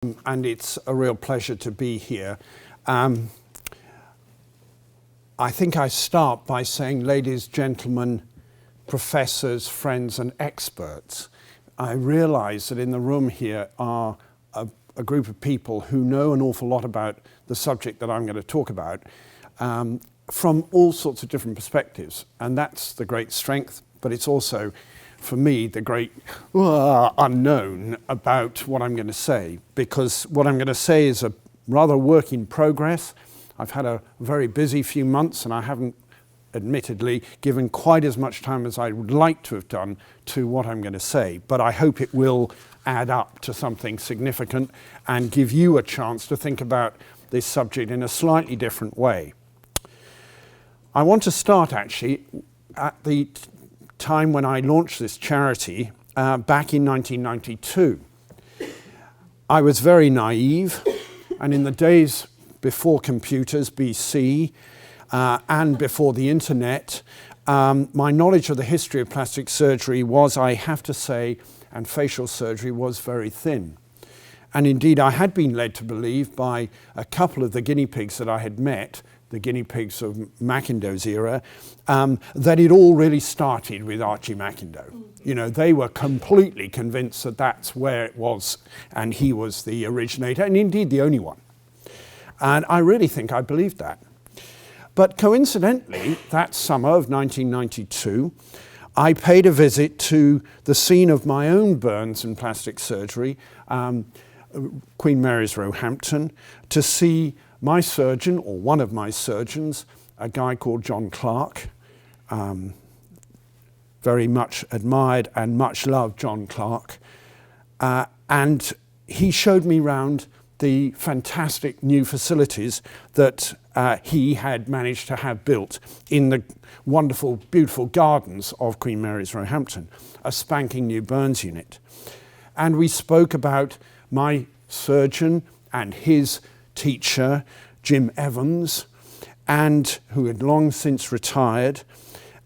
And it's a real pleasure to be here. I think I start by saying, ladies, gentlemen, professors, friends and experts. I realise that in the room here are a group of people who know an awful lot about the subject that I'm going to talk about from all sorts of different perspectives. And that's the great strength, but it's also, for me, the great unknown about what I'm going to say, because what I'm going to say is a rather work in progress. I've had a very busy few months and I haven't admittedly given quite as much time as I would like to have done to what I'm going to say, but I hope it will add up to something significant and give you a chance to think about this subject in a slightly different way. I want to start actually at the time when I launched this charity back in 1992. I was very naive, and in the days before computers, BC, and before the internet, my knowledge of the history of plastic surgery was, I have to say, and facial surgery was very thin. And indeed, I had been led to believe by a couple of the guinea pigs that I had met, the guinea pigs of Macindo's era, that it all really started with Archie Macindo. You know, they were completely convinced that that's where it was, and he was the originator, and indeed the only one. And I really think I believed that. But coincidentally, that summer of 1992, I paid a visit to the scene of my own burns and plastic surgery, Queen Mary's, Roehampton, to see my surgeon, or one of my surgeons, a guy called John Clark, very much admired and much loved John Clark, and he showed me round the fantastic new facilities that he had managed to have built in the wonderful, beautiful gardens of Queen Mary's, Roehampton, a spanking new burns unit. And we spoke about my surgeon and his teacher, Jim Evans, and who had long since retired.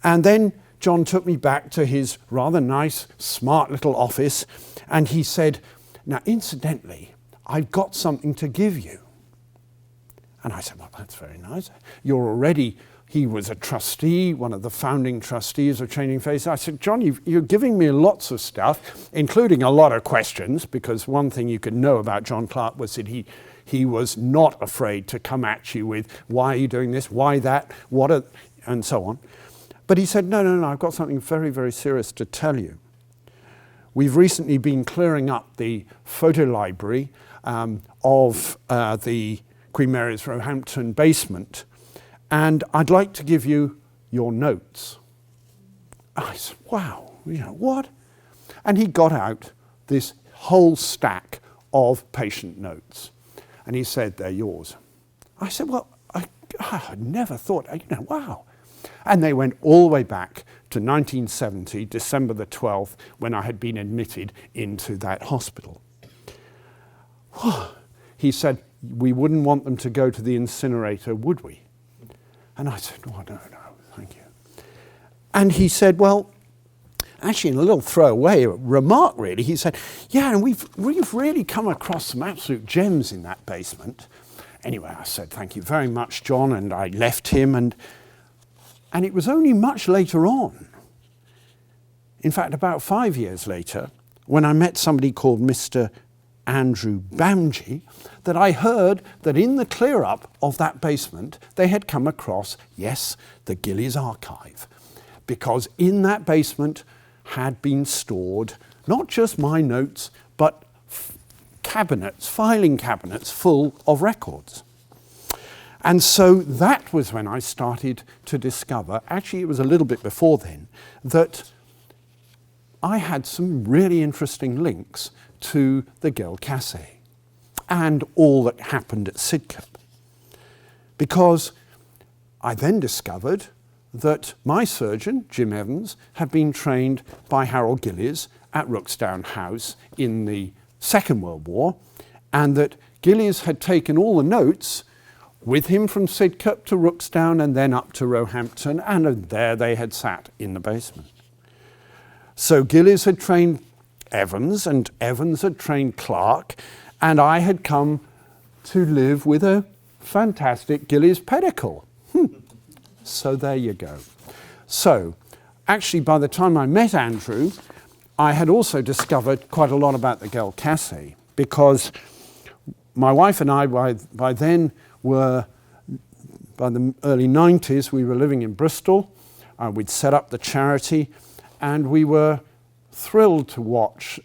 And then John took me back to his rather nice, smart little office, and he said, "Now, incidentally, I've got something to give you." And I said, "Well, that's very nice. You're already," he was a trustee, one of the founding trustees of Changing Faces. I said, "John, you're giving me lots of stuff, including a lot of questions," because one thing you could know about John Clark was that he was not afraid to come at you with, "Why are you doing this? Why that? And so on. But he said, no, I've got something very, very serious to tell you. We've recently been clearing up the photo library of the Queen Mary's Roehampton basement, and I'd like to give you your notes." I said, "Wow, what?" And he got out this whole stack of patient notes, and he said, "They're yours." I said, "Well, I had never thought, wow." And they went all the way back to 1970, December the 12th, when I had been admitted into that hospital. He said, "We wouldn't want them to go to the incinerator, would we?" And I said, "Oh, no, thank you." And he said, well, actually in a little throwaway remark really, he said, "Yeah, and we've really come across some absolute gems in that basement." Anyway, I said, "Thank you very much, John," and I left him, and it was only much later on, in fact about 5 years later, when I met somebody called Mr. Andrew Bamji, that I heard that in the clear-up of that basement, they had come across, yes, the Gillies archive, because in that basement had been stored not just my notes, but cabinets, filing cabinets full of records. And so that was when I started to discover, actually it was a little bit before then, that I had some really interesting links to the Gueule Cassé and all that happened at Sidcup. Because I then discovered that my surgeon, Jim Evans, had been trained by Harold Gillies at Rooksdown House in the Second World War, and that Gillies had taken all the notes with him from Sidcup to Rooksdown and then up to Roehampton, and there they had sat in the basement. So Gillies had trained Evans, and Evans had trained Clark, and I had come to live with a fantastic Gillies pedicle. So there you go. So actually, by the time I met Andrew, I had also discovered quite a lot about the Gelkasse, because my wife and I, by then, were, by the early 90s, we were living in Bristol. We'd set up the charity, and we were thrilled to watch,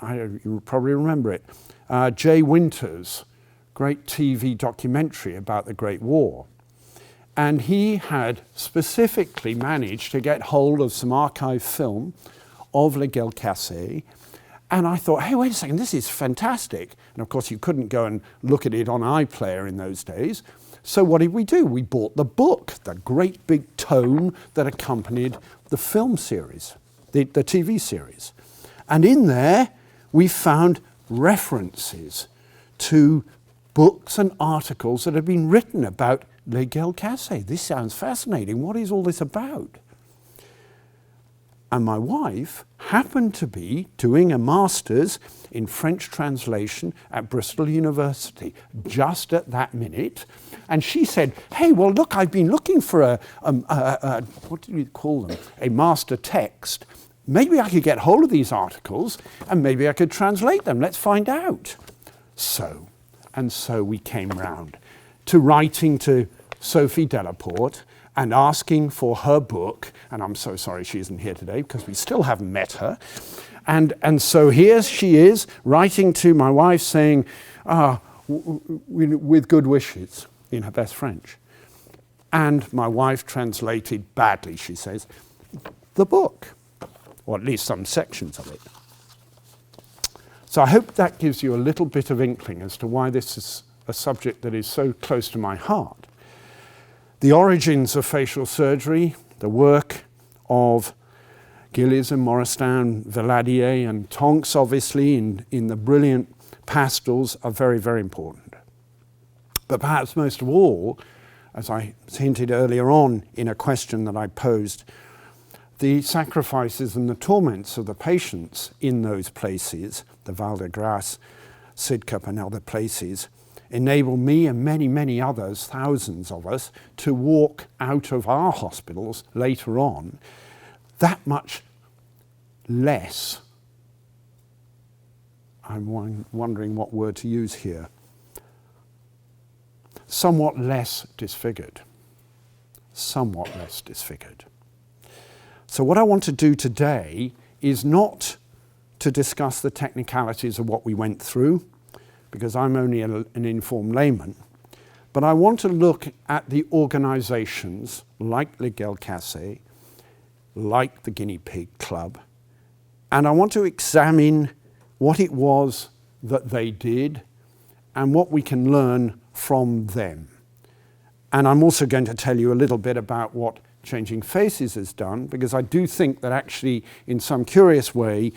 you probably remember it, Jay Winter's great TV documentary about the Great War. And he had specifically managed to get hold of some archive film of Le Gelkasse. And I thought, hey, wait a second, this is fantastic. And of course, you couldn't go and look at it on iPlayer in those days. So what did we do? We bought the book, the great big tome that accompanied the film series, the TV series. And in there, we found references to books and articles that had been written about Le Gelkasse. This sounds fascinating. What is all this about? And my wife happened to be doing a master's in French translation at Bristol University just at that minute. And she said, hey, well, look, I've been looking for what do you call them? A master text. Maybe I could get hold of these articles and maybe I could translate them. Let's find out. So we came round to writing to Sophie Delaporte and asking for her book, and I'm so sorry she isn't here today because we still haven't met her. And so here she is writing to my wife saying, with good wishes, in her best French. And my wife translated badly, she says, the book, or at least some sections of it. So I hope that gives you a little bit of inkling as to why this is a subject that is so close to my heart. The origins of facial surgery, the work of Gillies and Moristan, Valadier and Tonks, obviously, in the brilliant pastels are very, very important. But perhaps most of all, as I hinted earlier on in a question that I posed, the sacrifices and the torments of the patients in those places, the Val de Grace, Sidcup and other places, enable me and many, many others, thousands of us, to walk out of our hospitals later on that much less, I'm wondering what word to use here, somewhat less disfigured. Somewhat less disfigured. So what I want to do today is not to discuss the technicalities of what we went through, because I'm only an informed layman, but I want to look at the organizations like Le Gelkasse, like the Guinea Pig Club, and I want to examine what it was that they did and what we can learn from them. And I'm also going to tell you a little bit about what Changing Faces has done, because I do think that actually, in some curious way,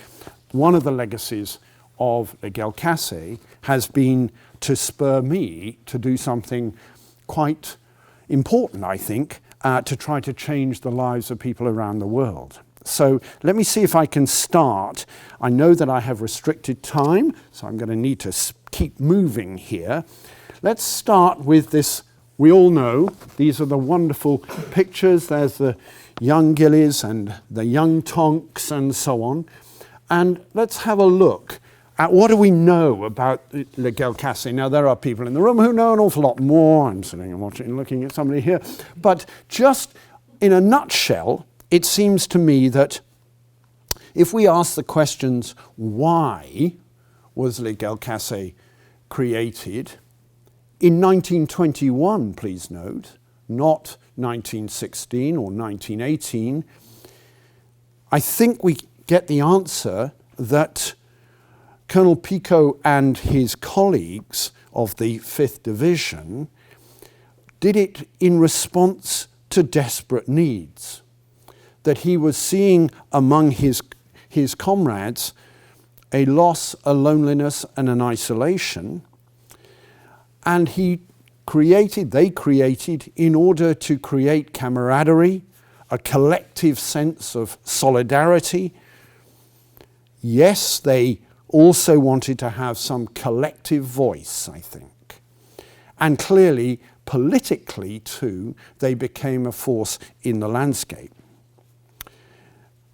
one of the legacies of Le Gelkasse has been to spur me to do something quite important, I think, to try to change the lives of people around the world. So let me see if I can start. I know that I have restricted time, so I'm going to need to keep moving here. Let's start with this. We all know these are the wonderful pictures. There's the young Gillies and the young Tonks and so on. And let's have a look at what do we know about Le Gelkasse. Now, there are people in the room who know an awful lot more. I'm sitting and watching and looking at somebody here. But just in a nutshell, it seems to me that if we ask the questions, why was Le Gelkasse created? In 1921, please note, not 1916 or 1918, I think we get the answer that Colonel Picot and his colleagues of the 5th Division did it in response to desperate needs, that he was seeing among his comrades a loss, a loneliness, and an isolation. And they created, in order to create camaraderie, a collective sense of solidarity. Yes, they also wanted to have some collective voice, I think. And clearly, politically too, they became a force in the landscape.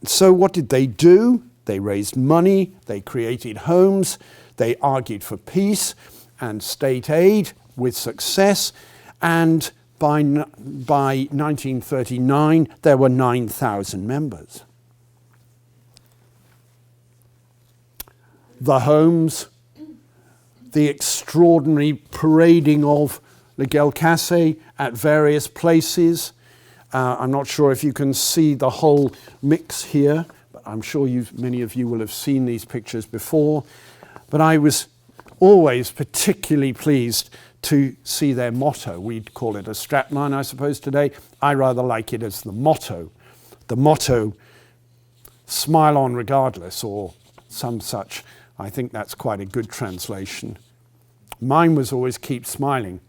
So what did they do? They raised money, they created homes, they argued for peace and state aid with success, and by 1939 there were 9,000 members. The homes, the extraordinary parading of Miguel Casey at various places. I'm not sure if you can see the whole mix here, but I'm sure many of you will have seen these pictures before. But I was always particularly pleased to see their motto. We'd call it a strapline, I suppose, today. I rather like it as the motto. The motto, smile on regardless, or some such. I think that's quite a good translation. Mine was always keep smiling,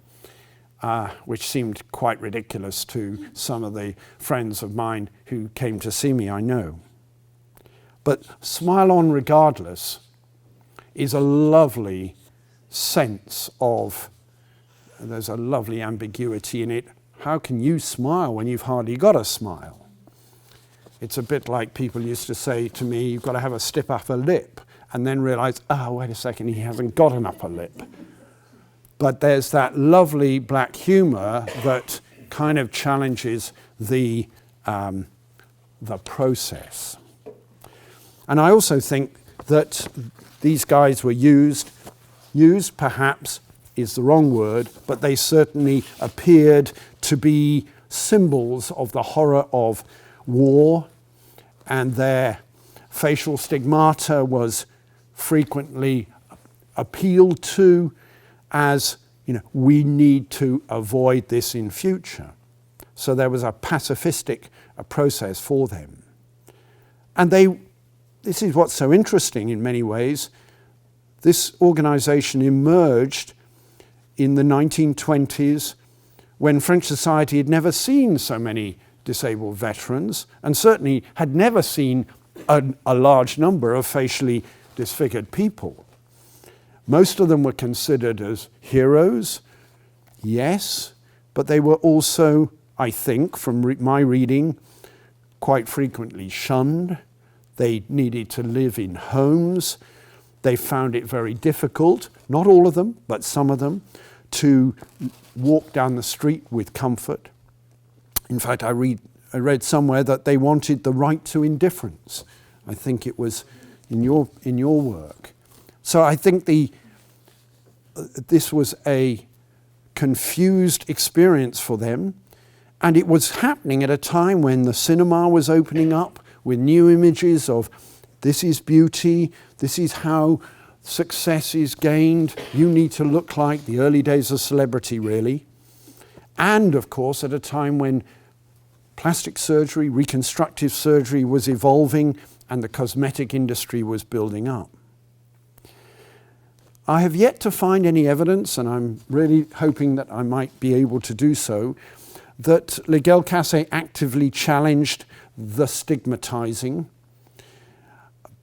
which seemed quite ridiculous to some of the friends of mine who came to see me, I know. But smile on regardless is a lovely sense of, there's a lovely ambiguity in it. How can you smile when you've hardly got a smile? It's a bit like people used to say to me, you've got to have a stiff upper lip, and then realize, oh, wait a second, he hasn't got an upper lip. But there's that lovely black humor that kind of challenges the process. And I also think that these guys were used perhaps is the wrong word, but they certainly appeared to be symbols of the horror of war, and their facial stigmata was frequently appealed to as, we need to avoid this in future. So there was a pacifistic process for them. And this is what's so interesting in many ways. This organization emerged in the 1920s when French society had never seen so many disabled veterans, and certainly had never seen a large number of facially disfigured people. Most of them were considered as heroes, yes, but they were also, I think, from my reading, quite frequently shunned. They needed to live in homes. They found it very difficult, not all of them, but some of them, to walk down the street with comfort. In fact, I read somewhere that they wanted the right to indifference. I think it was in your work. So I think this was a confused experience for them, and it was happening at a time when the cinema was opening up with new images of this is beauty, this is how success is gained, you need to look like the early days of celebrity, really. And of course, at a time when plastic surgery, reconstructive surgery was evolving and the cosmetic industry was building up. I have yet to find any evidence, and I'm really hoping that I might be able to do so, that Miguel Casey actively challenged the stigmatizing.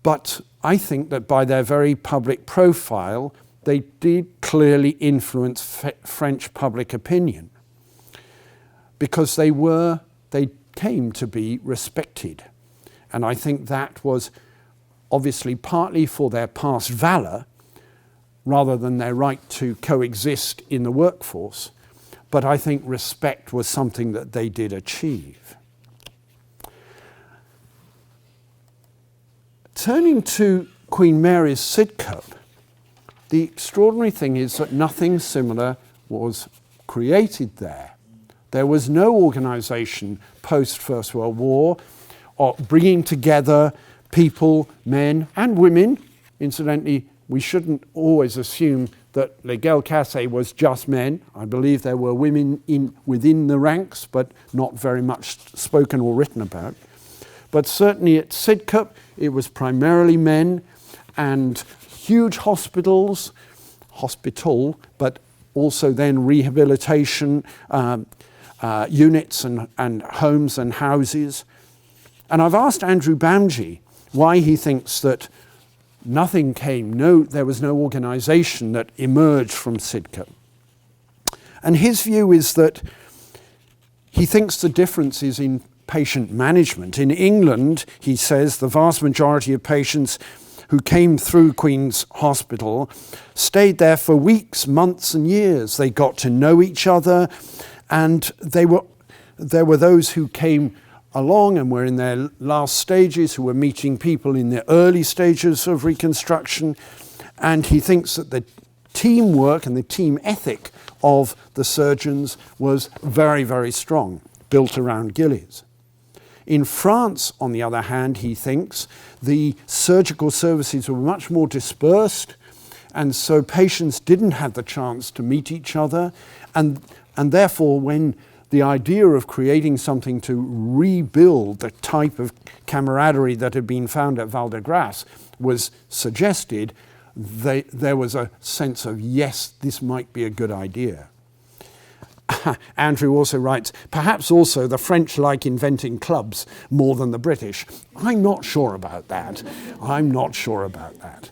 But I think that by their very public profile, they did clearly influence French public opinion, because they came to be respected. And I think that was obviously partly for their past valor, rather than their right to coexist in the workforce. But I think respect was something that they did achieve. Turning to Queen Mary's Sidcup, the extraordinary thing is that nothing similar was created there. There was no organization post First World War bringing together people, men and women. Incidentally, we shouldn't always assume that Miguel Casey was just men. I believe there were women within the ranks, but not very much spoken or written about. But certainly at Sidcup, it was primarily men, and huge hospitals, but also then rehabilitation units and homes and houses. And I've asked Andrew Bamji why he thinks that nothing came. There was no organisation that emerged from Sidcup. And his view is that he thinks the difference is in patient management. In England, he says, the vast majority of patients who came through Queen's Hospital stayed there for weeks, months and years. They got to know each other, and there were those who came along and were in their last stages, who were meeting people in the early stages of reconstruction. And he thinks that the teamwork and the team ethic of the surgeons was very, very strong, built around Gillies. In France, on the other hand, he thinks the surgical services were much more dispersed, and so patients didn't have the chance to meet each other, and therefore when the idea of creating something to rebuild the type of camaraderie that had been found at Val de Grace was suggested, there was a sense of, yes, this might be a good idea. Andrew also writes, perhaps also the French like inventing clubs more than the British. I'm not sure about that. I'm not sure about that.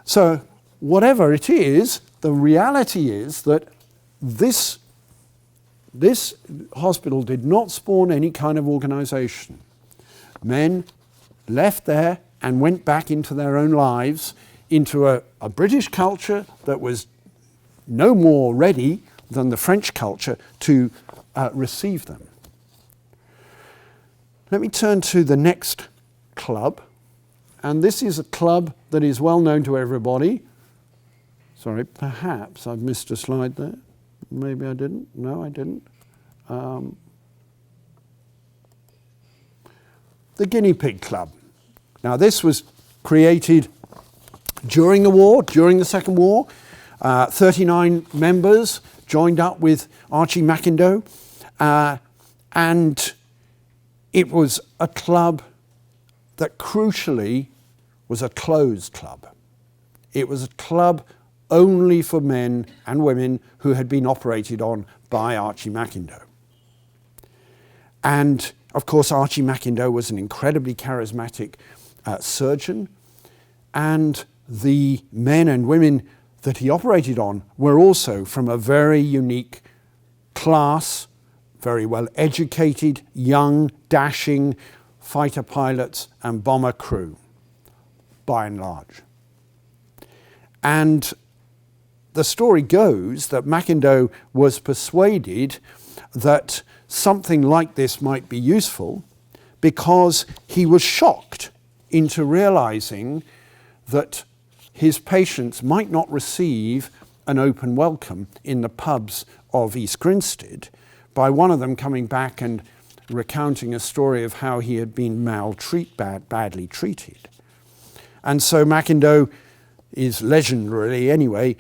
So whatever it is, the reality is that this hospital did not spawn any kind of organisation. Men left there and went back into their own lives, into a British culture that was no more ready than the French culture to receive them. Let me turn to the next club, and this is a club that is well known to everybody. Sorry, perhaps I've missed a slide there. Maybe I didn't. No, I didn't. The Guinea Pig Club. Now, this was created during the war, during the Second War. 39 members joined up with Archie Mackindoe, and it was a club that crucially was a closed club. It was a club only for men and women who had been operated on by Archie Mackindoe. And of course, Archie Mackindoe was an incredibly charismatic surgeon, and the men and women that he operated on were also from a very unique class, very well educated, young, dashing fighter pilots and bomber crew, by and large. And the story goes that Mackindoe was persuaded that something like this might be useful because he was shocked into realizing that his patients might not receive an open welcome in the pubs of East Grinstead, by one of them coming back and recounting a story of how he had been badly treated. And so Mackindoe is legendary anyway,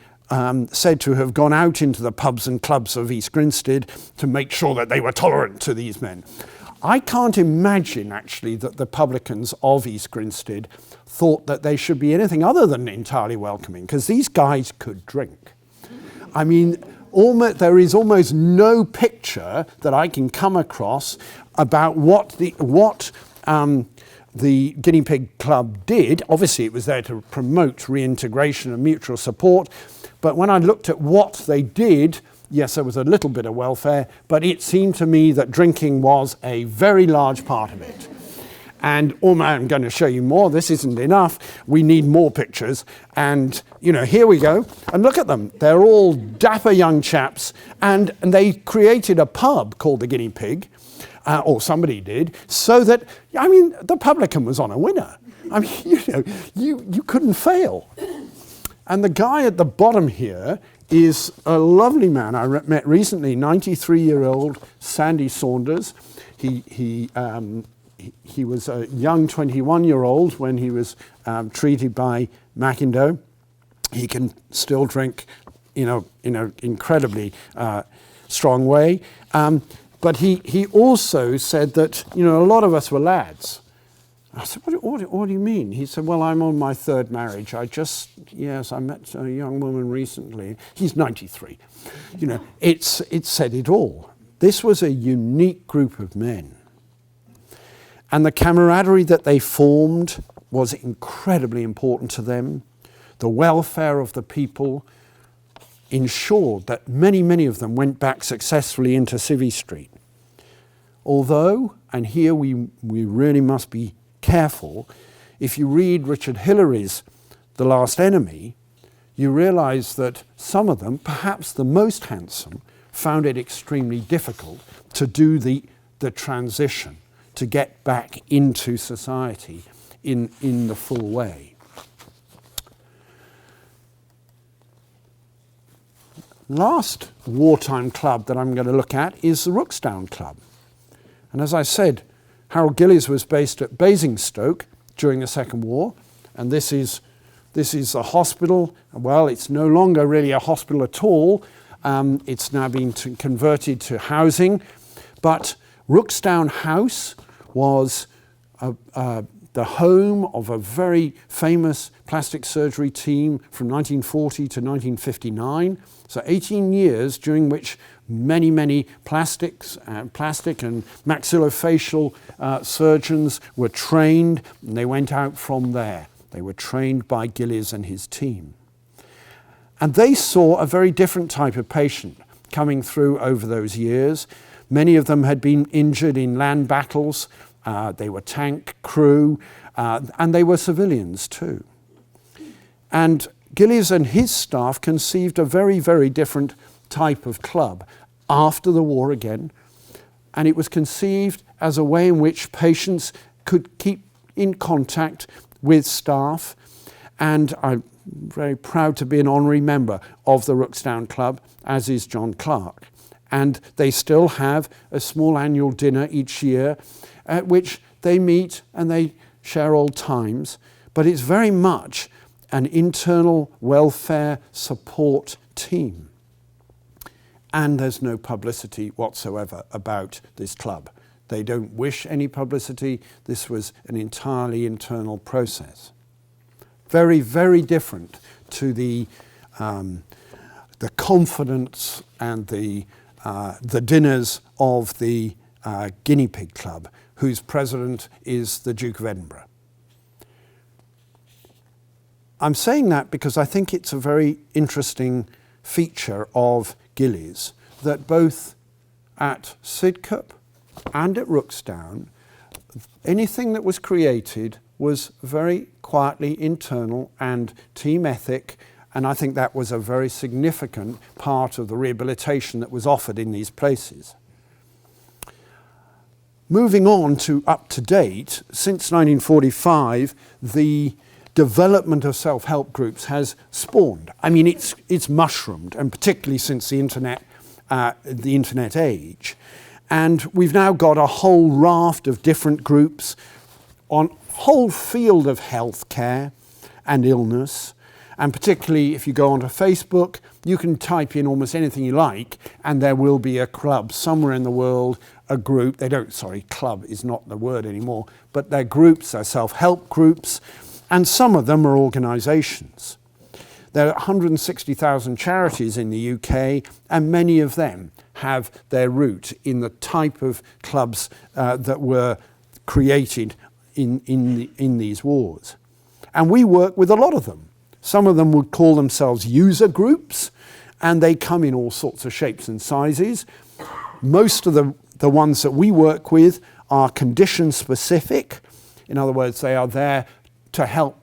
said to have gone out into the pubs and clubs of East Grinstead to make sure that they were tolerant to these men. I can't imagine, actually, that the publicans of East Grinstead thought that they should be anything other than entirely welcoming, because these guys could drink. I mean, there is almost no picture that I can come across about what the Guinea Pig Club did. Obviously, it was there to promote reintegration and mutual support, but when I looked at what they did, yes, there was a little bit of welfare, but it seemed to me that drinking was a very large part of it. And I'm going to show you more. This isn't enough. We need more pictures. And, here we go. And look at them. They're all dapper young chaps. And they created a pub called the Guinea Pig, or somebody did, so that, the publican was on a winner. You couldn't fail. And the guy at the bottom here is a lovely man I met recently, 93-year-old Sandy Saunders. He was a young 21-year-old when he was treated by Mackindoe. He can still drink in an incredibly strong way. But he also said that, a lot of us were lads. I said, what do you mean? He said, well, I'm on my third marriage. I met a young woman recently. He's 93. It said it all. This was a unique group of men. And the camaraderie that they formed was incredibly important to them. The welfare of the people ensured that many, many of them went back successfully into Civvy Street. Although, and here we really must be careful, if you read Richard Hillary's The Last Enemy, you realise that some of them, perhaps the most handsome, found it extremely difficult to do the transition, to get back into society in the full way. Last wartime club that I'm going to look at is the Rooksdown Club. And as I said, Harold Gillies was based at Basingstoke during the Second War, and this is a hospital. Well, it's no longer really a hospital at all. It's now been converted to housing, but Rooksdown House was the home of a very famous plastic surgery team from 1940 to 1959. So 18 years during which many plastic and maxillofacial surgeons were trained, and they went out from there. They were trained by Gillies and his team. And they saw a very different type of patient coming through over those years. Many of them had been injured in land battles. They were tank crew, and they were civilians too. And Gillies and his staff conceived a very, very different type of club after the war again. And it was conceived as a way in which patients could keep in contact with staff. And I'm very proud to be an honorary member of the Rooksdown Club, as is John Clark. And they still have a small annual dinner each year at which they meet and they share old times. But it's very much an internal welfare support team. And there's no publicity whatsoever about this club. They don't wish any publicity. This was an entirely internal process. Very, very different to the confidence and the dinners of the Guinea Pig Club, whose president is the Duke of Edinburgh. I'm saying that because I think it's a very interesting feature of Gillies that both at Sidcup and at Rooksdown, anything that was created was very quietly internal and team ethic, and I think that was a very significant part of the rehabilitation that was offered in these places. Moving on to up to date, since 1945, the development of self-help groups has spawned. I mean, it's mushroomed, and particularly since the internet age. And we've now got a whole raft of different groups on a whole field of healthcare and illness. And particularly if you go onto Facebook, you can type in almost anything you like, and there will be a club somewhere in the world, a group. Club is not the word anymore, but they're groups, they're self-help groups, and some of them are organisations. There are 160,000 charities in the UK, and many of them have their root in the type of clubs that were created in these wars. And we work with a lot of them. Some of them would call themselves user groups, and they come in all sorts of shapes and sizes. Most of the ones that we work with are condition specific. In other words, they are there to help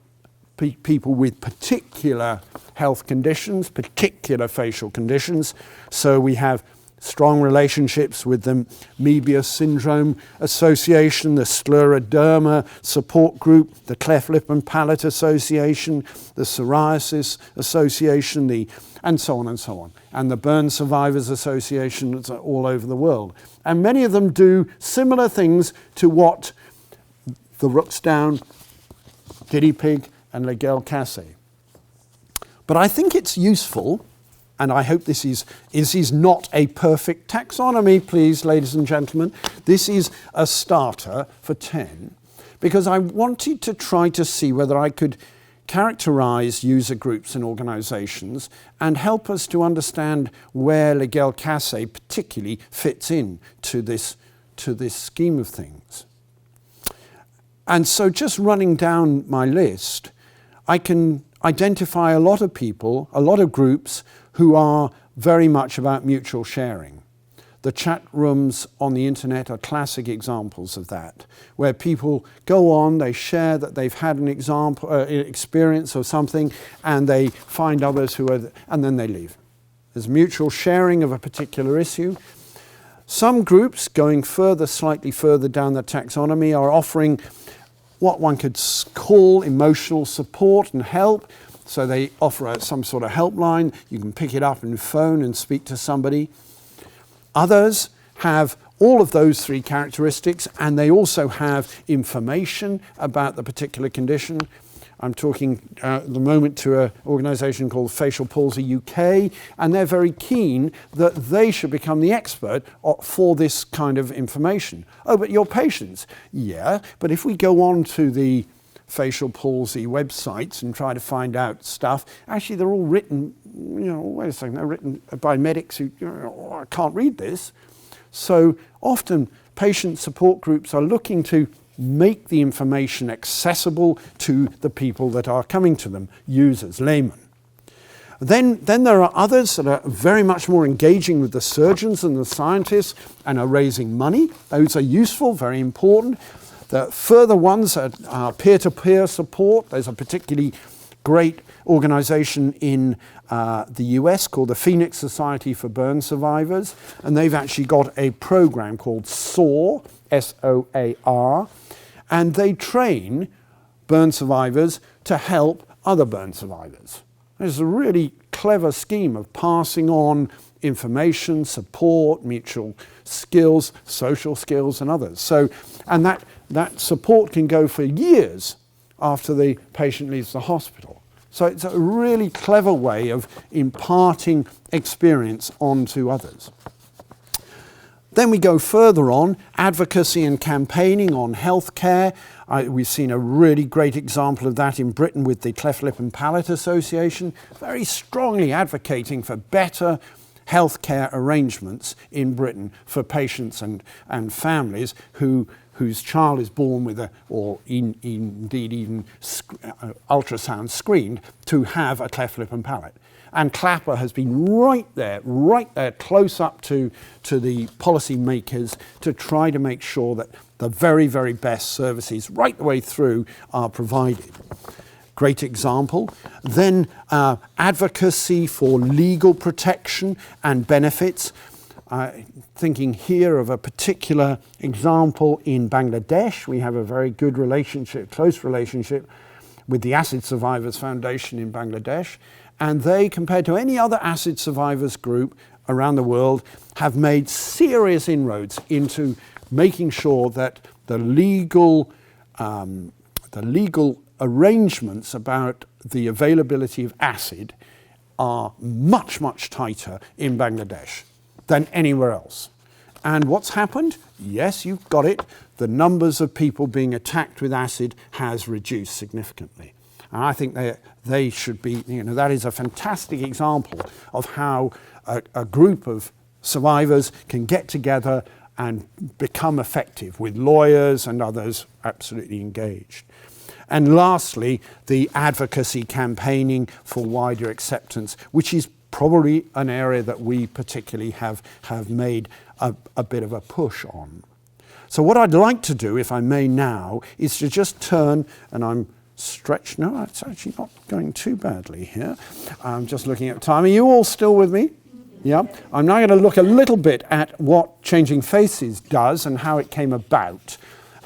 people with particular health conditions, particular facial conditions. So we have strong relationships with the Mebius Syndrome Association, the Scleroderma Support Group, the Cleft Lip and Palate Association, the Psoriasis Association, and so on and so on. And the Burn Survivors Association that's all over the world. And many of them do similar things to what the Rooksdown, Guinea Pig, and Le Gueule Cassée. But I think it's useful, and I hope this is not a perfect taxonomy, please, ladies and gentlemen. This is a starter for 10, because I wanted to try to see whether I could characterize user groups and organizations and help us to understand where Le Gueule Cassée particularly fits in to this scheme of things. And so just running down my list, I can identify a lot of people, a lot of groups who are very much about mutual sharing. The chat rooms on the internet are classic examples of that, where people go on, they share that they've had an experience of something, and they find others who are, and then they leave. There's mutual sharing of a particular issue. Some groups, going slightly further down the taxonomy, are offering what one could call emotional support and help. So they offer some sort of helpline. You can pick it up and phone and speak to somebody. Others have all of those three characteristics, and they also have information about the particular condition. I'm talking at the moment to an organisation called Facial Palsy UK, and they're very keen that they should become the expert for this kind of information. Oh, but your patients? Yeah, but if we go on to the facial palsy websites and try to find out stuff, actually they're all written, wait a second, they're written by medics who, I can't read this. So often patient support groups are looking to make the information accessible to the people that are coming to them, users, laymen. Then there are others that are very much more engaging with the surgeons and the scientists and are raising money. Those are useful, very important. The further ones are peer-to-peer support. There's a particularly great organization in the US called the Phoenix Society for Burn Survivors, and they've actually got a program called SOAR, S-O-A-R, and they train burn survivors to help other burn survivors. It's a really clever scheme of passing on information, support, mutual skills, social skills, and others. So, and that support can go for years after the patient leaves the hospital. So it's a really clever way of imparting experience onto others. Then we go further on, advocacy and campaigning on healthcare. We've seen a really great example of that in Britain with the Cleft Lip and Palate Association, very strongly advocating for better healthcare arrangements in Britain for patients and families whose child is born with indeed even ultrasound screened to have a cleft lip and palate. And Clapper has been right there, close up to the policy makers to try to make sure that the very, very best services right the way through are provided. Great example. Then advocacy for legal protection and benefits. Thinking here of a particular example in Bangladesh. We have a very good relationship, close relationship with the Acid Survivors Foundation in Bangladesh. And they, compared to any other acid survivors group around the world, have made serious inroads into making sure that the legal arrangements about the availability of acid are much, much tighter in Bangladesh than anywhere else. And what's happened? Yes, you've got it. The numbers of people being attacked with acid has reduced significantly. And I think they should be, that is a fantastic example of how a group of survivors can get together and become effective with lawyers and others absolutely engaged. And lastly, the advocacy campaigning for wider acceptance, which is probably an area that we particularly have made a bit of a push on. So what I'd like to do, if I may now, is to just turn, and I'm stretched. No, it's actually not going too badly here. I'm just looking at time. Are you all still with me? Yeah. I'm now going to look a little bit at what Changing Faces does and how it came about.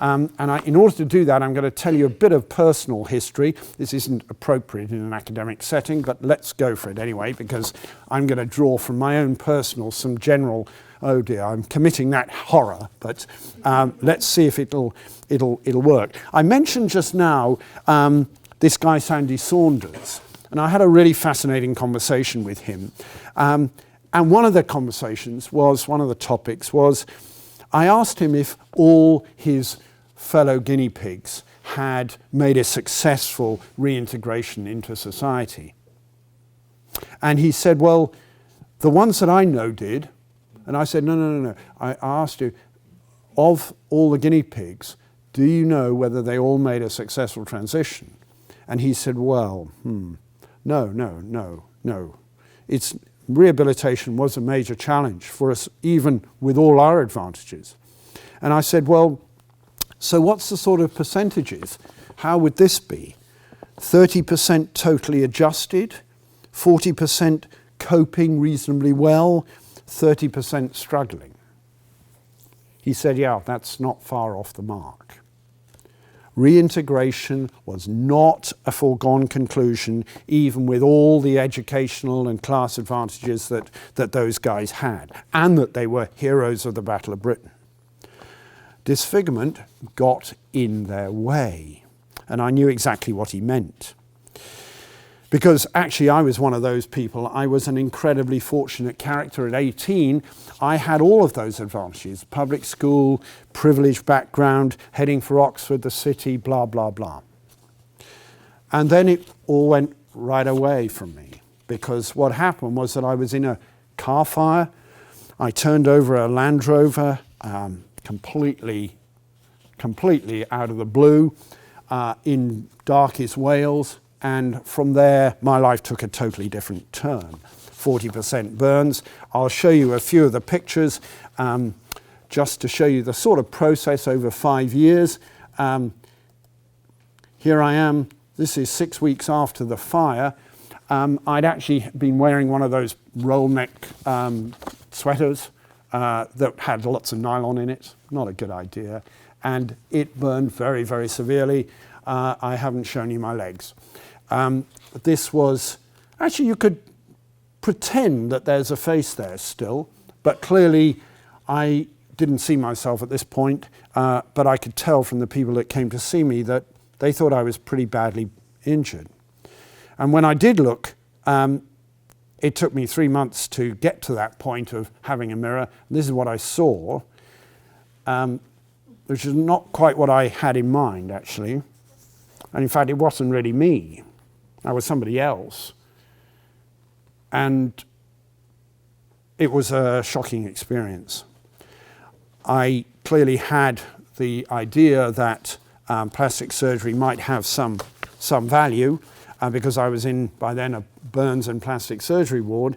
In order to do that, I'm going to tell you a bit of personal history. This isn't appropriate in an academic setting, but let's go for it anyway, because I'm going to draw from my own personal some general. Oh dear, I'm committing that horror, but let's see if it'll work. I mentioned just now this guy Sandy Saunders, and I had a really fascinating conversation with him. And one of the topics was, I asked him if all his fellow guinea pigs had made a successful reintegration into society. And he said, well, the ones that I know did. And I said, no. I asked you, of all the guinea pigs, do you know whether they all made a successful transition? And he said, well, no. Rehabilitation was a major challenge for us, even with all our advantages. And I said, well, so what's the sort of percentages? How would this be? 30% totally adjusted, 40% coping reasonably well, 30% struggling. He said, yeah, that's not far off the mark. Reintegration was not a foregone conclusion, even with all the educational and class advantages that those guys had, and that they were heroes of the Battle of Britain. Disfigurement got in their way, and I knew exactly what he meant. Because actually I was one of those people. I was an incredibly fortunate character at 18. I had all of those advantages: public school, privileged background, heading for Oxford, the city, blah, blah, blah. And then it all went right away from me, because what happened was that I was in a car fire. I turned over a Land Rover, completely out of the blue, in darkest Wales. And from there, my life took a totally different turn. 40% burns. I'll show you a few of the pictures just to show you the sort of process over 5 years. Here I am. This is 6 weeks after the fire. I'd actually been wearing one of those roll neck sweaters that had lots of nylon in it. Not a good idea. And it burned very, very severely. I haven't shown you my legs. This was, actually you could pretend that there's a face there still, but clearly I didn't see myself at this point, but I could tell from the people that came to see me that they thought I was pretty badly injured. And when I did look, it took me 3 months to get to that point of having a mirror. This is what I saw, which is not quite what I had in mind, actually. And in fact, it wasn't really me. I was somebody else. And it was a shocking experience. I clearly had the idea that plastic surgery might have some value, because I was in, by then, a burns and plastic surgery ward.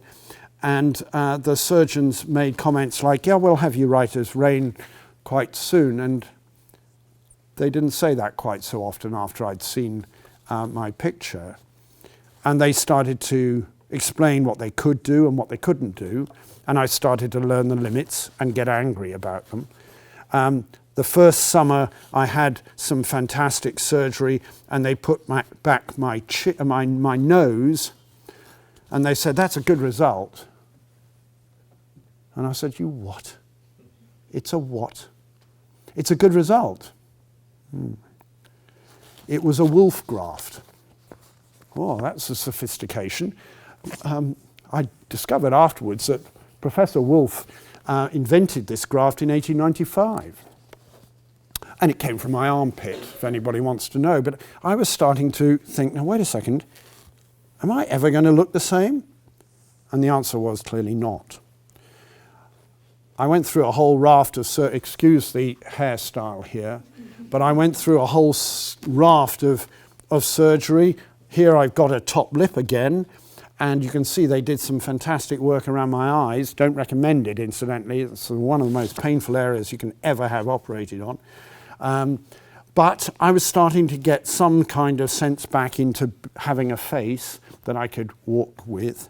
And the surgeons made comments like, yeah, we'll have you right as rain quite soon. And they didn't say that quite so often after I'd seen my picture. And they started to explain what they could do and what they couldn't do. And I started to learn the limits and get angry about them. The first summer, I had some fantastic surgery, and they put back my nose, and they said, that's a good result. And I said, you what? It's a what? It's a good result. It was a wolf graft. Oh, that's a sophistication. I discovered afterwards that Professor Wolf invented this graft in 1895. And it came from my armpit, if anybody wants to know. But I was starting to think, now wait a second, am I ever going to look the same? And the answer was clearly not. I went through a whole raft of, excuse the hairstyle here, but I went through a whole raft of surgery. Here I've got a top lip again, and you can see they did some fantastic work around my eyes. Don't recommend it, incidentally. It's one of the most painful areas you can ever have operated on. But I was starting to get some kind of sense back into having a face that I could walk with.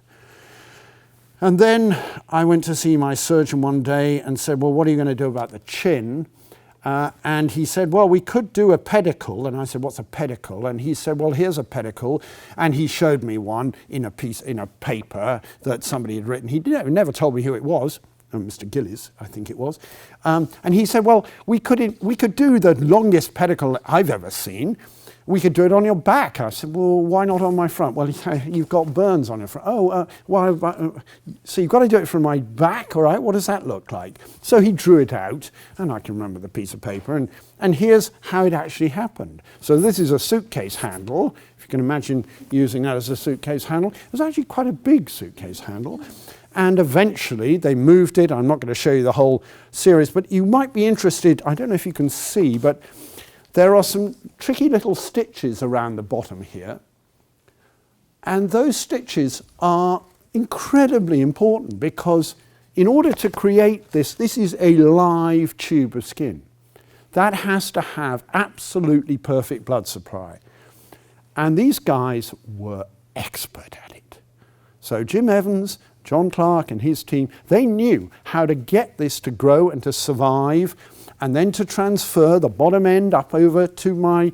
And then I went to see my surgeon one day and said, well, what are you going to do about the chin? And he said, well, we could do a pedicle. And I said, what's a pedicle? And he said, well, here's a pedicle. And he showed me one in a paper that somebody had written. He never told me who it was. Mr. Gillies, I think it was. And he said, well, we could do the longest pedicle I've ever seen. We could do it on your back. I said, well, why not on my front? Well, you've got burns on your front. Oh, so you've got to do it from my back, all right? What does that look like? So he drew it out, and I can remember the piece of paper, and here's how it actually happened. So this is a suitcase handle. If you can imagine using that as a suitcase handle. It was actually quite a big suitcase handle. And eventually they moved it. I'm not going to show you the whole series, but you might be interested. I don't know if you can see, but there are some tricky little stitches around the bottom here, and those stitches are incredibly important because in order to create this is a live tube of skin. That has to have absolutely perfect blood supply. And these guys were expert at it. So Jim Evans, John Clark and his team, they knew how to get this to grow and to survive and then to transfer the bottom end up over to my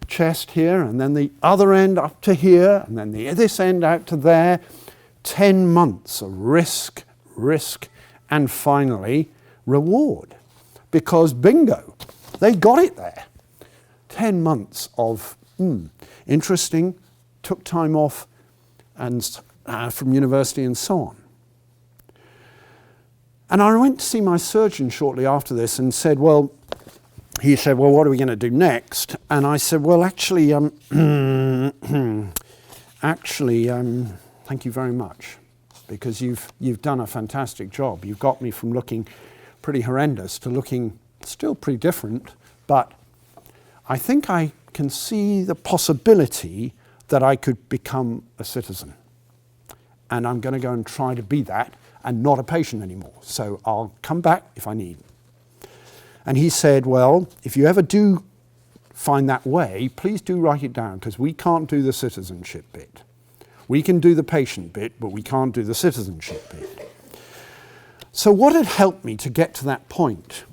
chest here and then the other end up to here and then this end out to there. 10 months of risk, and finally reward. Because bingo, they got it there. 10 months of interesting, took time off and from university and so on. And I went to see my surgeon shortly after this and said, he said, well, what are we going to do next? And I said, well, actually, thank you very much, because you've done a fantastic job. You've got me from looking pretty horrendous to looking still pretty different, but I think I can see the possibility that I could become a citizen. And I'm going to go and try to be that and not a patient anymore. So I'll come back if I need. And he said, well, if you ever do find that way, please do write it down, because we can't do the citizenship bit. We can do the patient bit, but we can't do the citizenship bit. So what had helped me to get to that point?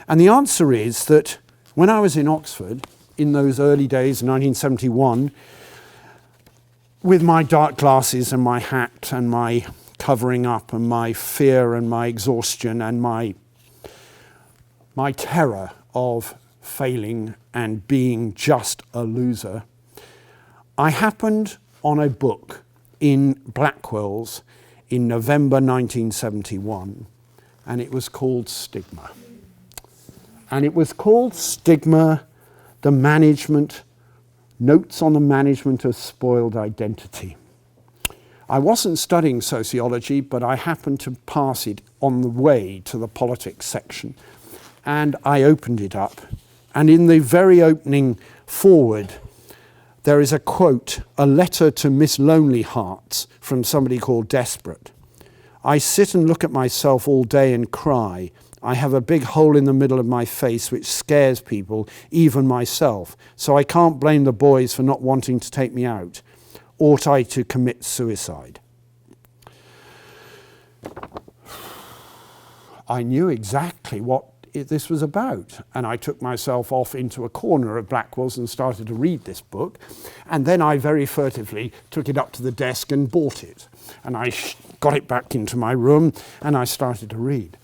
And the answer is that when I was in Oxford, in those early days, 1971, with my dark glasses and my hat and my covering up and my fear and my exhaustion and my terror of failing and being just a loser, I happened on a book in Blackwell's in November 1971, and it was called Stigma. And it was called Stigma, Notes on the Management of Spoiled Identity. I wasn't studying sociology, but I happened to pass it on the way to the politics section. And I opened it up. And in the very opening forward, there is a quote, a letter to Miss Lonely Hearts from somebody called Desperate. I sit and look at myself all day and cry. I have a big hole in the middle of my face which scares people, even myself. So I can't blame the boys for not wanting to take me out. Ought I to commit suicide? I knew exactly what this was about. And I took myself off into a corner of Blackwell's and started to read this book. And then I very furtively took it up to the desk and bought it. And I got it back into my room and I started to read.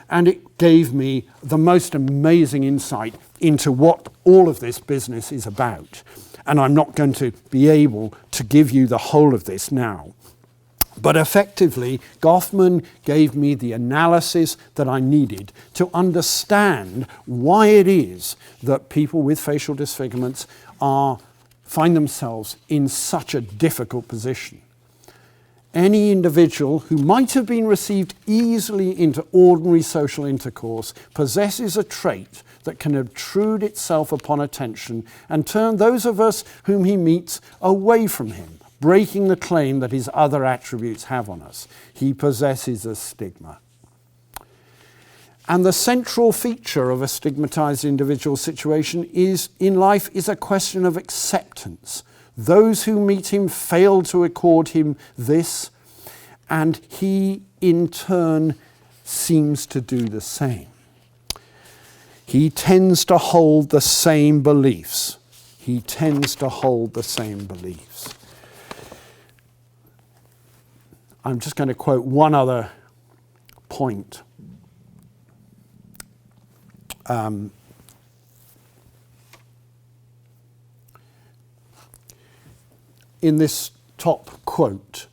And it gave me the most amazing insight into what all of this business is about. And I'm not going to be able to give you the whole of this now. But effectively, Goffman gave me the analysis that I needed to understand why it is that people with facial disfigurements find themselves in such a difficult position. Any individual who might have been received easily into ordinary social intercourse possesses a trait that can obtrude itself upon attention and turn those of us whom he meets away from him, breaking the claim that his other attributes have on us. He possesses a stigma. And the central feature of a stigmatized individual situation in life is a question of acceptance. Those who meet him fail to accord him this, and he in turn seems to do the same. He tends to hold the same beliefs. I'm just going to quote one other point. In this top quote,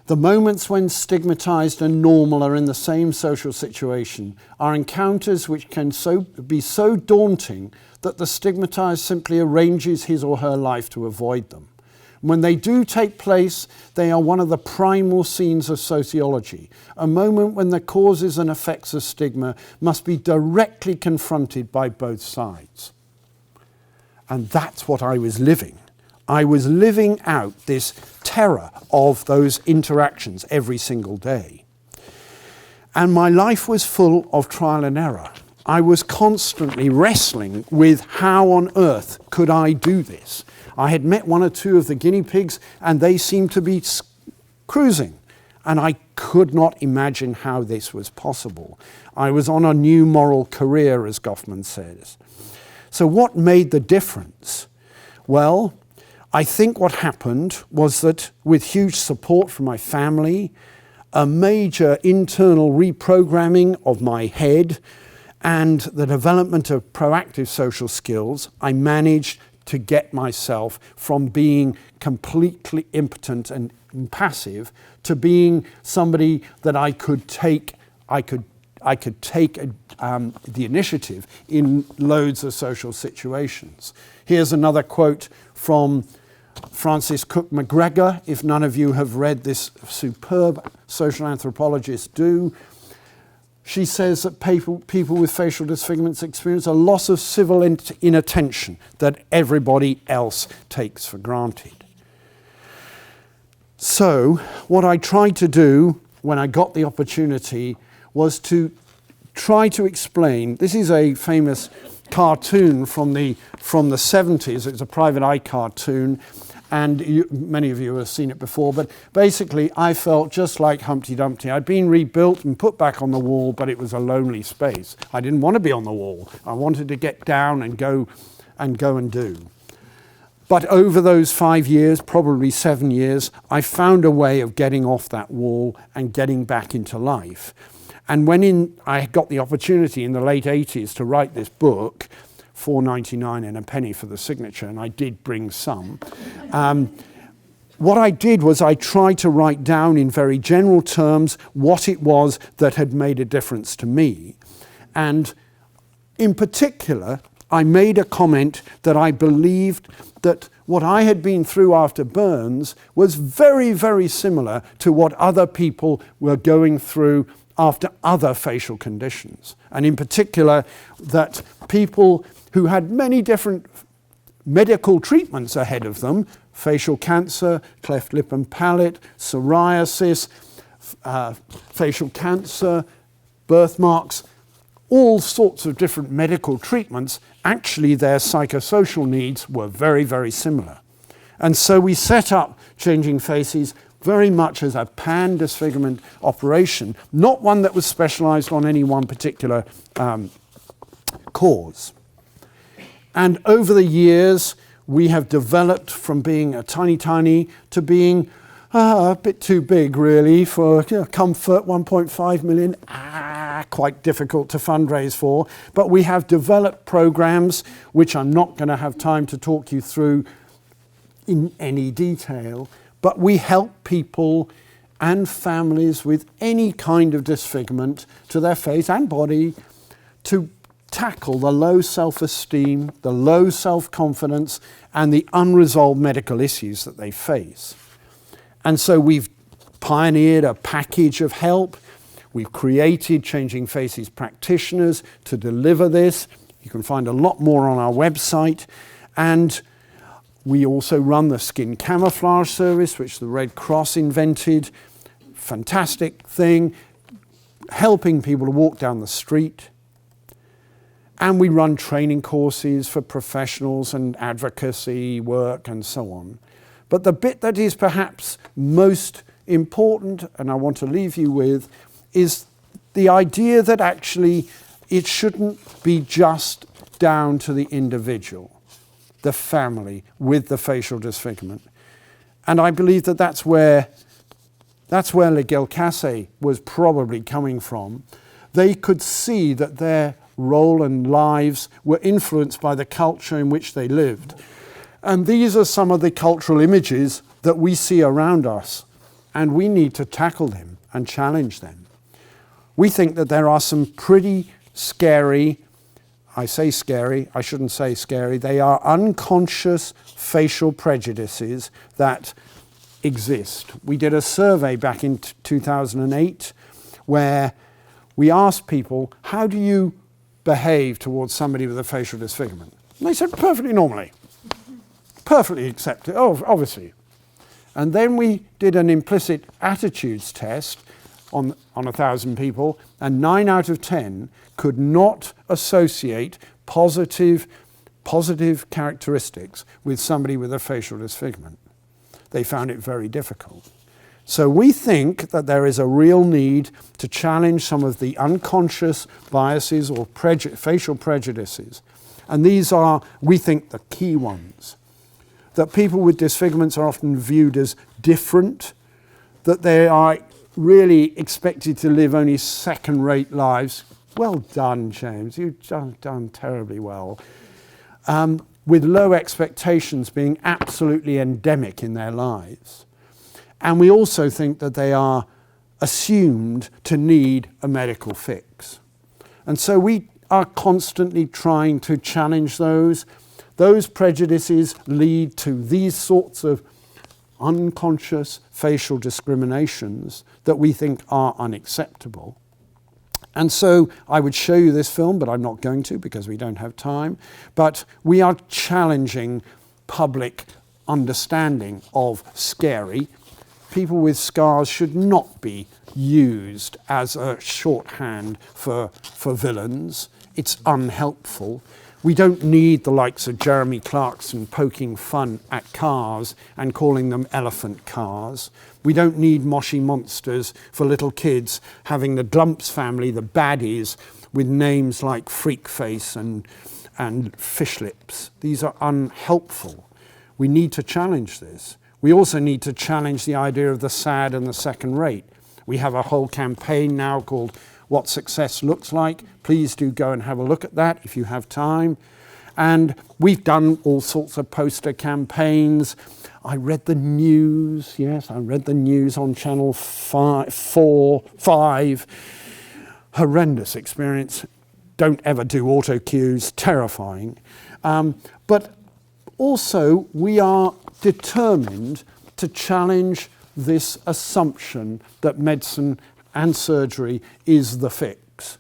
the moments when stigmatized and normal are in the same social situation are encounters which can be so daunting that the stigmatized simply arranges his or her life to avoid them. When they do take place, they are one of the primal scenes of sociology, a moment when the causes and effects of stigma must be directly confronted by both sides. And that's what I was living. I was living out this terror of those interactions every single day. And my life was full of trial and error. I was constantly wrestling with how on earth could I do this. I had met one or two of the guinea pigs and they seemed to be cruising. And I could not imagine how this was possible. I was on a new moral career, as Goffman says. So what made the difference? Well, I think what happened was that with huge support from my family, a major internal reprogramming of my head, and the development of proactive social skills, I managed to get myself from being completely impotent and passive to being somebody that I could take the initiative in loads of social situations. Here's another quote from Frances Cook McGregor. If none of you have read this superb social anthropologist, do. She says that people with facial disfigurements experience a loss of civil inattention that everybody else takes for granted. So what I tried to do when I got the opportunity was to try to explain. This is a famous cartoon from the 70s. It's a private eye cartoon, and many of you have seen it before, but basically I felt just like Humpty Dumpty. I'd been rebuilt and put back on the wall, but it was a lonely space. I didn't want to be on the wall. I wanted to get down and go and do. But over those 5 years, probably 7 years, I found a way of getting off that wall and getting back into life. And when I got the opportunity in the late 80s to write this book, $4.99 and a penny for the signature, and I did bring some. What I did was I tried to write down in very general terms what it was that had made a difference to me. And in particular, I made a comment that I believed that what I had been through after burns was very, very similar to what other people were going through after other facial conditions. And in particular, that people who had many different medical treatments ahead of them, facial cancer, cleft lip and palate, psoriasis, facial cancer, birthmarks, all sorts of different medical treatments, actually their psychosocial needs were very, very similar. And so we set up Changing Faces very much as a pan-disfigurement operation, not one that was specialized on any one particular cause. And over the years, we have developed from being a tiny to being a bit too big, really, for comfort, 1.5 million, quite difficult to fundraise for. But we have developed programs, which I'm not going to have time to talk you through in any detail, but we help people and families with any kind of disfigurement to their face and body to tackle the low self-esteem, the low self-confidence, and the unresolved medical issues that they face. And so we've pioneered a package of help. We've created Changing Faces practitioners to deliver this. You can find a lot more on our website. And we also run the skin camouflage service, which the Red Cross invented. Fantastic thing, helping people to walk down the street. And we run training courses for professionals and advocacy work and so on. But the bit that is perhaps most important, and I want to leave you with, is the idea that actually it shouldn't be just down to the individual, the family with the facial disfigurement. And I believe that that's where Le Guelcasse was probably coming from. They could see that their role and lives were influenced by the culture in which they lived. And these are some of the cultural images that we see around us, and we need to tackle them and challenge them. We think that there are some pretty scary, I say scary, I shouldn't say scary, they are unconscious facial prejudices that exist. We did a survey back in 2008 where we asked people, how do you behave towards somebody with a facial disfigurement? And they said perfectly normally. perfectly accepted, obviously. And then we did an implicit attitudes test on 1,000 people, and 9 out of 10 could not associate positive characteristics with somebody with a facial disfigurement. They found it very difficult. So we think that there is a real need to challenge some of the unconscious biases or facial prejudices. And these are, we think, the key ones. That people with disfigurements are often viewed as different, that they are really expected to live only second-rate lives. Well done, James, you've done terribly well. With low expectations being absolutely endemic in their lives. And we also think that they are assumed to need a medical fix. And so we are constantly trying to challenge those. Those prejudices lead to these sorts of unconscious facial discriminations that we think are unacceptable. And so I would show you this film, but I'm not going to because we don't have time. But we are challenging public understanding of scary. People with scars should not be used as a shorthand for villains. It's unhelpful. We don't need the likes of Jeremy Clarkson poking fun at cars and calling them elephant cars. We don't need moshy monsters for little kids having the Glumps family, the baddies, with names like Freak Face and Fish Lips. These are unhelpful. We need to challenge this. We also need to challenge the idea of the sad and the second rate. We have a whole campaign now called What Success Looks Like. Please do go and have a look at that if you have time. And we've done all sorts of poster campaigns. I read the news, yes, I read the news on Channel 5. Horrendous experience. Don't ever do auto cues, terrifying. But also we are determined to challenge this assumption that medicine and surgery is the fix.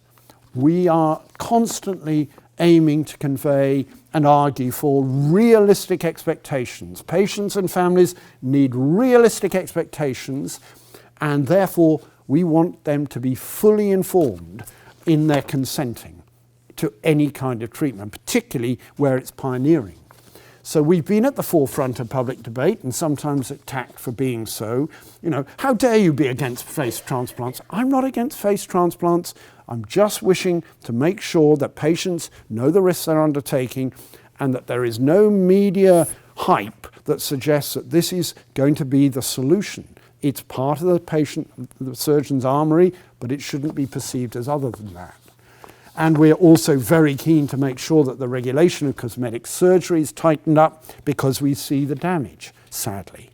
We are constantly aiming to convey and argue for realistic expectations. Patients and families need realistic expectations, and therefore we want them to be fully informed in their consenting to any kind of treatment, particularly where it's pioneering. So we've been at the forefront of public debate and sometimes attacked for being so. You know, how dare you be against face transplants? I'm not against face transplants. I'm just wishing to make sure that patients know the risks they're undertaking and that there is no media hype that suggests that this is going to be the solution. It's part of the surgeon's armory, but it shouldn't be perceived as other than that. And we're also very keen to make sure that the regulation of cosmetic surgery is tightened up because we see the damage, sadly.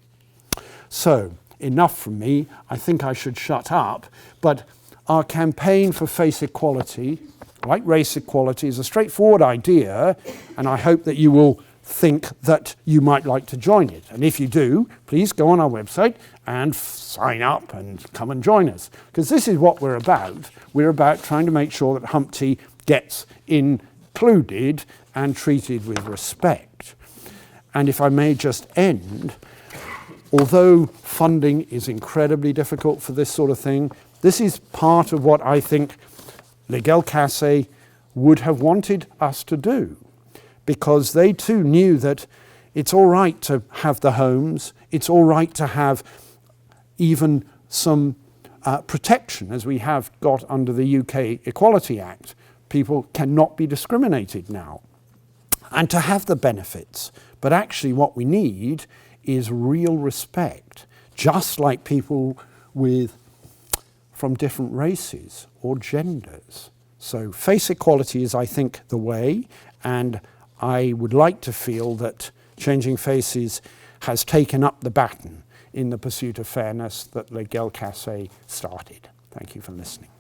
So, enough from me. I think I should shut up. But our campaign for face equality, like race equality, is a straightforward idea, and I hope that you will think that you might like to join it. And if you do, please go on our website and sign up and come and join us. Because this is what we're about. We're about trying to make sure that Humpty gets included and treated with respect. And if I may just end, although funding is incredibly difficult for this sort of thing, this is part of what I think Legel Casse would have wanted us to do. Because they too knew that it's all right to have the homes, it's all right to have even some protection, as we have got under the UK Equality Act. People cannot be discriminated now, and to have the benefits. But actually what we need is real respect, just like people from different races or genders. So face equality is, I think, the way, and I would like to feel that Changing Faces has taken up the baton in the pursuit of fairness that Legel Casse started. Thank you for listening.